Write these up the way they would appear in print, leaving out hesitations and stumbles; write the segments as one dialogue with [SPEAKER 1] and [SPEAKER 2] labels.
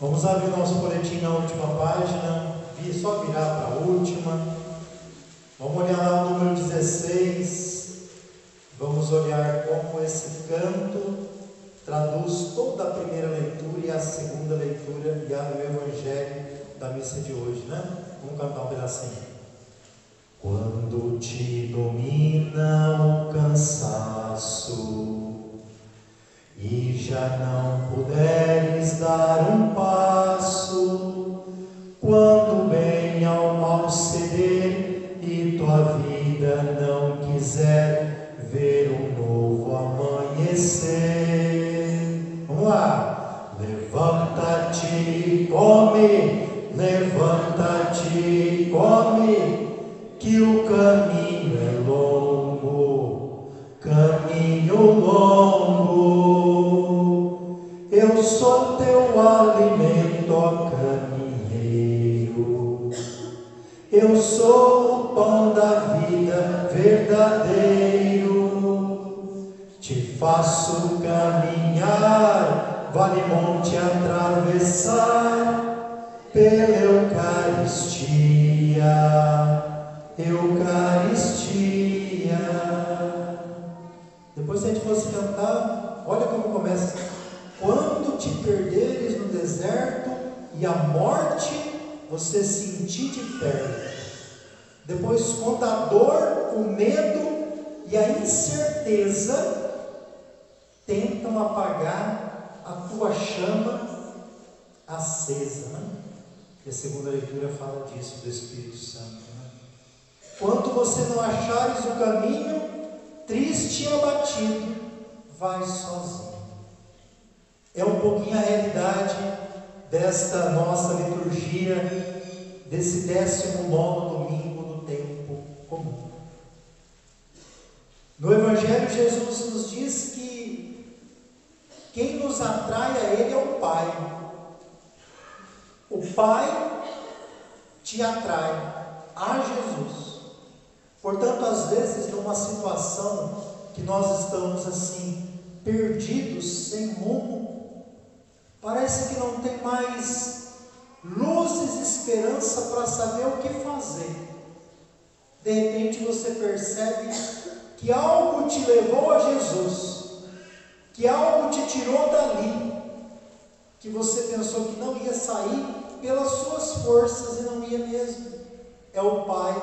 [SPEAKER 1] Vamos abrir o nosso boletim na última página, só virar para a última. Vamos olhar lá o número 16. Vamos olhar como esse canto traduz toda a primeira leitura e a segunda leitura e o Evangelho da missa de hoje, né? Vamos cantar um pedacinho. Quando te domina o cansaço e já não puderes dar um passo, quando bem ao mal ceder e tua vida não quiser ver um novo amanhecer. Vamos lá. Levanta-te e come, levanta-te e come, que o caminho é longo, caminho longo. Eu sou teu alimento, ó caminheiro. Eu sou o pão da vida verdadeiro. Te faço caminhar, vale monte atravessar, pela Eucaristia. Eucaristia. Depois, se a gente fosse cantar, olha como começa. Quando te perderes no deserto e a morte você sentir de perto. Depois, quando a dor, o medo e a incerteza tentam apagar a tua chama acesa, né? E a segunda leitura fala disso, do Espírito Santo, né? Quando você não achares o caminho, triste e abatido, vai sozinho. É um pouquinho a realidade desta nossa liturgia, desse 19º domingo do tempo comum. No Evangelho, Jesus nos diz que quem nos atrai a Ele é o Pai. O Pai te atrai a Jesus. Portanto, às vezes, numa situação que nós estamos assim, perdidos, sem rumo, parece que não tem mais luzes e esperança para saber o que fazer. De repente você percebe que algo te levou a Jesus, que algo te tirou dali, que você pensou que não ia sair pelas suas forças e não ia mesmo. É o Pai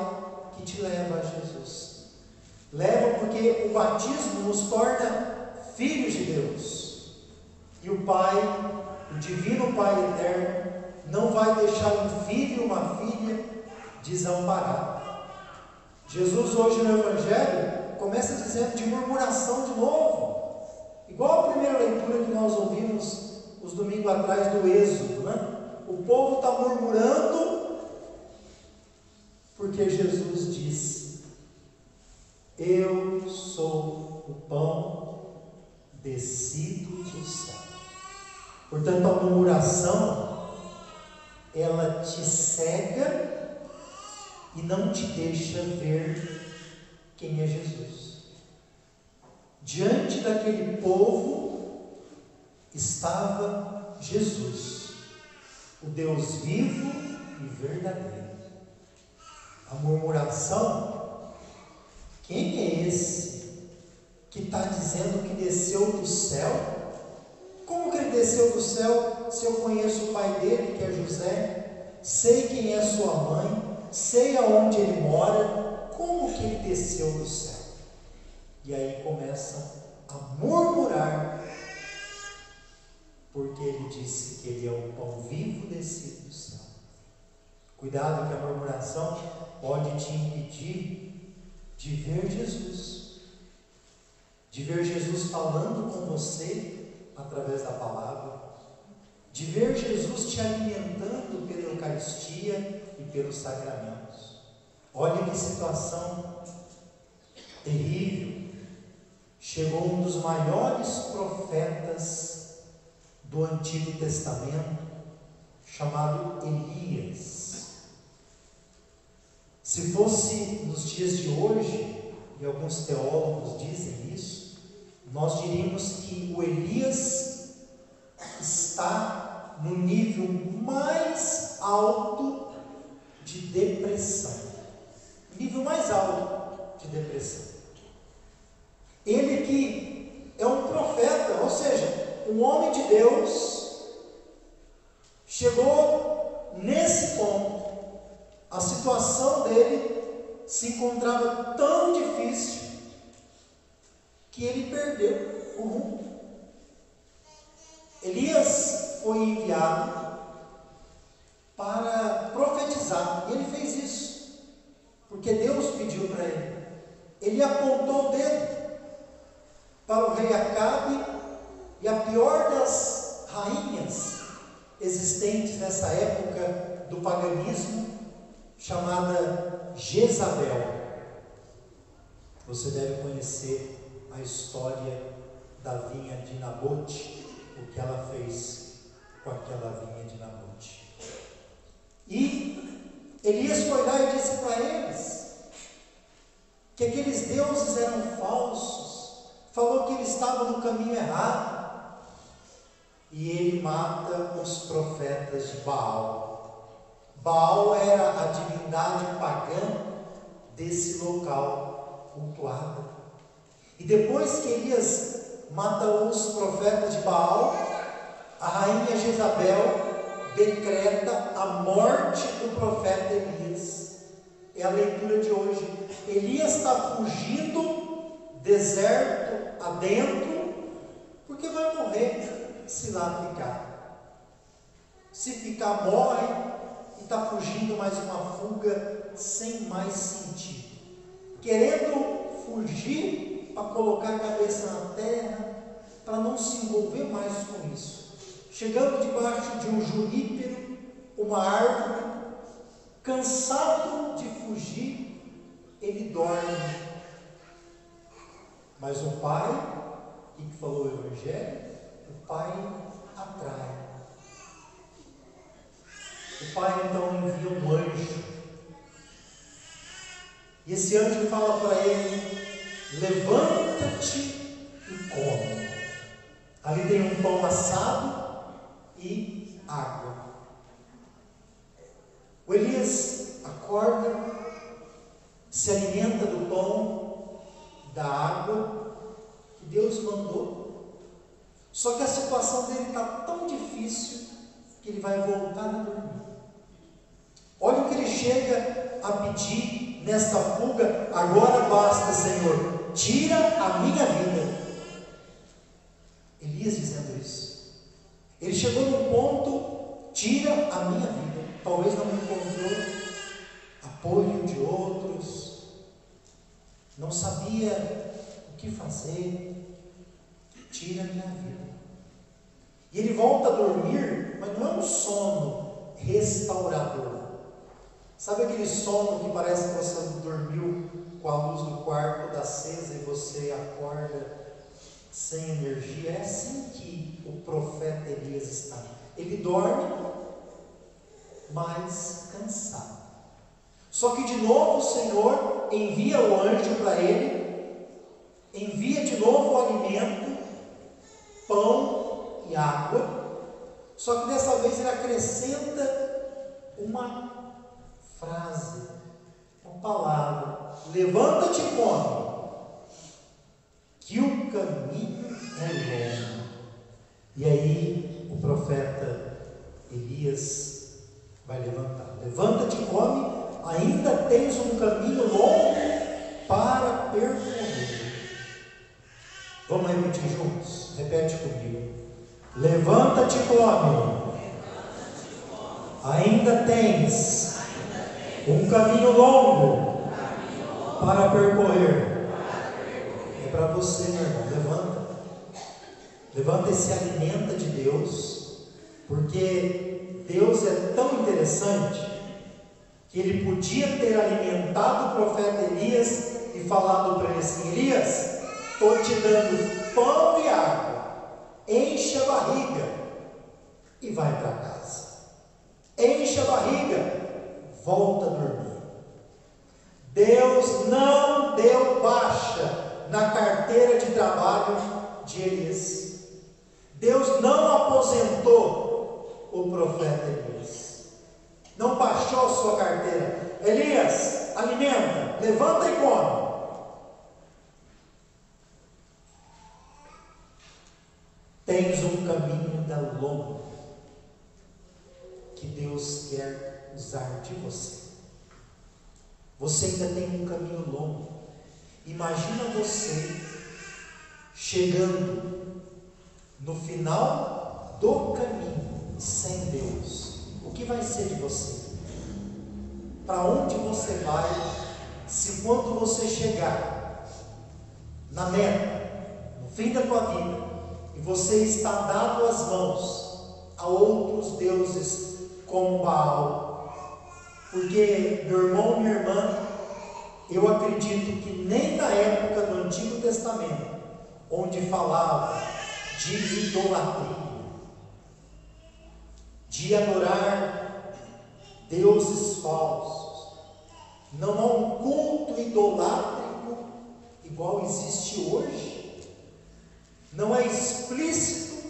[SPEAKER 1] que te leva a Jesus. Leva porque o batismo nos torna filhos de Deus. E o Pai, o Divino Pai Eterno, não vai deixar um filho e uma filha desamparado. Jesus hoje no Evangelho começa dizendo de murmuração de novo. Igual a primeira leitura que nós ouvimos os domingos atrás do Êxodo, né? O povo está murmurando porque Jesus diz: eu sou o pão descido do céu. Portanto, a murmuração, ela te cega e não te deixa ver quem é Jesus. Diante daquele povo estava Jesus, o Deus vivo e verdadeiro. A murmuração, quem é esse que está dizendo que desceu do céu? Como que ele desceu do céu se eu conheço o pai dele, que é José, sei quem é sua mãe, sei aonde ele mora? Como que ele desceu do céu? E aí começam a murmurar, porque ele disse que ele é o pão vivo descido do céu. Cuidado, que a murmuração pode te impedir de ver Jesus, de ver Jesus falando com você através da palavra, de ver Jesus te alimentando pela Eucaristia e pelos sacramentos. Olha que situação terrível. Chegou um dos maiores profetas do Antigo Testamento, chamado Elias. Se fosse nos dias de hoje, e alguns teólogos dizem isso, nós diríamos que o Elias está no nível mais alto de depressão. Nível mais alto de depressão. Ele que é um profeta, ou seja, um homem de Deus, chegou nesse ponto. A situação dele se encontrava tão difícil que ele perdeu o rumo. Elias foi enviado para profetizar, e ele fez isso, porque Deus pediu para ele. Ele apontou o dedo para o rei Acabe e a pior das rainhas existentes nessa época do paganismo, chamada Jezabel. Você deve conhecer a história da vinha de Nabote, o que ela fez com aquela vinha de Nabote. E Elias foi lá e disse para eles que aqueles deuses eram falsos, falou que ele estava no caminho errado, e ele mata os profetas de Baal. Baal era a divindade pagã desse local cultuado. E depois que Elias mata os profetas de Baal, a rainha Jezabel decreta a morte do profeta Elias. É a leitura de hoje. Elias está fugindo deserto adentro, porque vai morrer se lá ficar. Se ficar, morre, e está fugindo, mais uma fuga sem mais sentido, querendo fugir para colocar a cabeça na terra, para não se envolver mais com isso. Chegando debaixo de um junípero, uma árvore, cansado de fugir, ele dorme. Mas o pai, que falou o Evangelho, o pai atrai. O pai então envia um anjo, e esse anjo fala para ele: levanta-te e come. Ali tem um pão assado e água. O Elias acorda, se alimenta do pão, da água que Deus mandou. Só que a situação dele está tão difícil que ele vai voltar a dormir. Olha o que ele chega a pedir nesta fuga: agora basta, Senhor, tira a minha vida. Elias dizendo isso. Ele chegou num ponto: tira a minha vida. Talvez não encontrou apoio de outros, não sabia o que fazer. Tira a minha vida. E ele volta a dormir, mas não é um sono restaurador. Sabe aquele sono que parece que você dormiu com a luz do quarto acesa e você acorda sem energia? É assim que o profeta Elias está. Ele dorme, mas cansado. Só que de novo o Senhor envia o anjo para ele, envia de novo o alimento, pão e água. Só que dessa vez ele acrescenta uma frase, uma palavra: levanta-te e come, que o caminho é longo. E aí o profeta Elias vai levantar: levanta-te e come, ainda tens um caminho longo para percorrer. Vamos repetir juntos? Repete comigo: levanta-te e come, ainda tens um caminho longo para percorrer. É para você, meu irmão. Levanta e se alimenta de Deus, porque Deus é tão interessante que ele podia ter alimentado o profeta Elias e falado para ele assim: Elias, estou te dando pão e água, enche a barriga e vai para casa. Enche a barriga, volta a dormir. Deus não deu baixa na carteira de trabalho de Elias. Deus não aposentou o profeta Elias. Não baixou a sua carteira. Elias, alimenta, levanta e come. Tens um caminho ainda longo que Deus quer usar de você. Você ainda tem um caminho longo. Imagina você chegando no final do caminho sem Deus. O que vai ser de você? Para onde você vai se quando você chegar na meta, no fim da tua vida, e você está dado as mãos a outros deuses como Baal? Porque, meu irmão, minha irmã, eu acredito que nem na época do Antigo Testamento, onde falava de idolatria, de adorar deuses falsos, não há um culto idolátrico igual existe hoje. Não é explícito,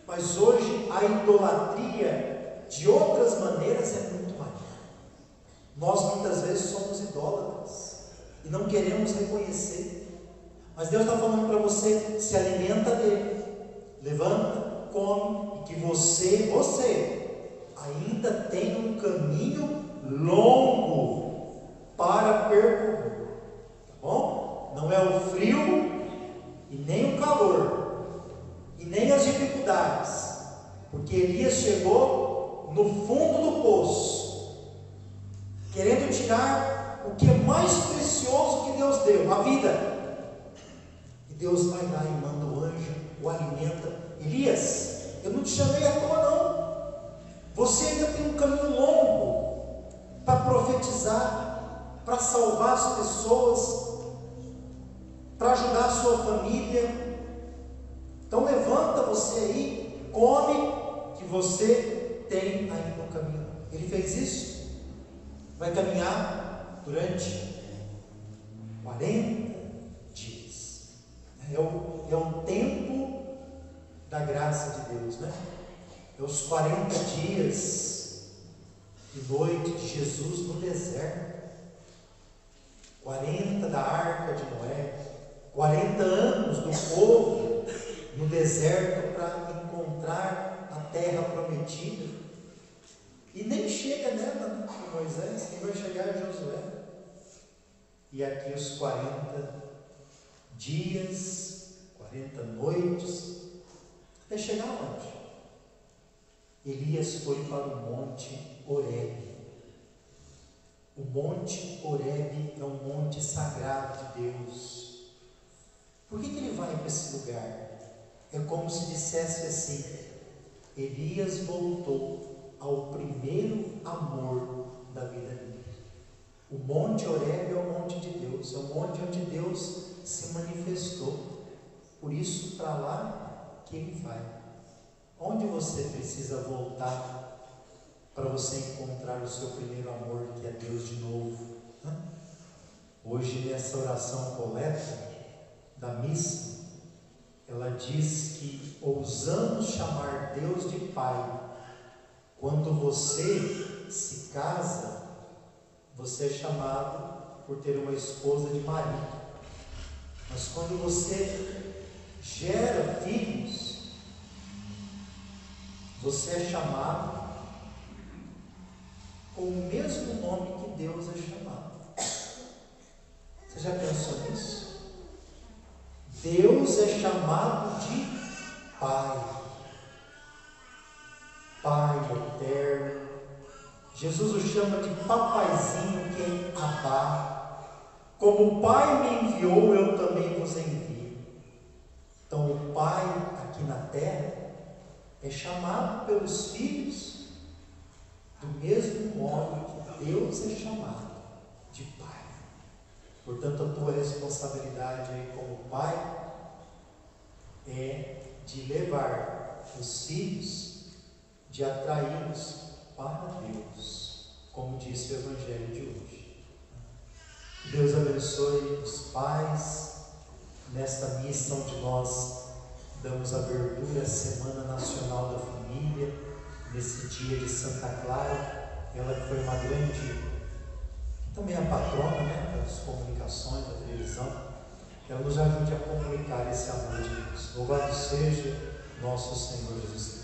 [SPEAKER 1] mas hoje a idolatria de outras maneiras é muito maior. Nós muitas vezes somos idólatras e não queremos reconhecer. Mas Deus está falando para você: se alimenta dele, levanta, come, e que você ainda tem um caminho longo para percorrer, tá bom? Não é o frio e nem o calor e nem as dificuldades, porque Elias chegou no fundo do poço, querendo tirar o que é mais precioso que Deus deu, a vida. Deus vai lá e manda o anjo, o alimenta. Elias, eu não te chamei à toa não. Você ainda tem um caminho longo para profetizar, para salvar as pessoas, para ajudar a sua família. Então levanta você aí, come, que você tem ainda um caminho. Ele fez isso, vai caminhar durante 40 dias. É o tempo da graça de Deus, né? É os 40 dias e noite de Jesus no deserto, 40 da arca de Noé, 40 anos do povo no deserto para encontrar a terra prometida. E nem chega nela, né, com Moisés. Quem vai chegar é Josué. E aqui os 40 dias, 40 noites, até chegar onde? Elias foi para o Monte Horebe. O Monte Horebe é um monte sagrado de Deus. Por que ele vai para esse lugar? É como se dissesse assim: Elias voltou ao primeiro amor da vida dele. O Monte Horebe é o monte de Deus, é o monte onde Deus se manifestou. Por isso, para lá que ele vai. Onde você precisa voltar para você encontrar o seu primeiro amor, que é Deus de novo? Hoje, nessa oração coleta da missa, ela diz que ousamos chamar Deus de Pai. Quando você se casa, você é chamado por ter uma esposa de marido. Mas quando você gera filhos, você é chamado com o mesmo nome que Deus é chamado. Você já pensou nisso? Deus é chamado de Pai. Pai eterno. Jesus o chama de papaizinho, que é Abá. Como o Pai me enviou, eu também vos envio. Então o Pai aqui na terra é chamado pelos filhos do mesmo modo que Deus é chamado de Pai. Portanto, a tua responsabilidade aí como pai é de levar os filhos, de atraí-los para Deus, como disse o Evangelho de hoje. Deus abençoe os pais nesta missa onde nós damos abertura à Semana Nacional da Família, nesse dia de Santa Clara, ela que foi uma grande, também a patrona, né, das comunicações, da televisão, ela nos ajude a comunicar esse amor de Deus. Louvado seja nosso Senhor Jesus Cristo.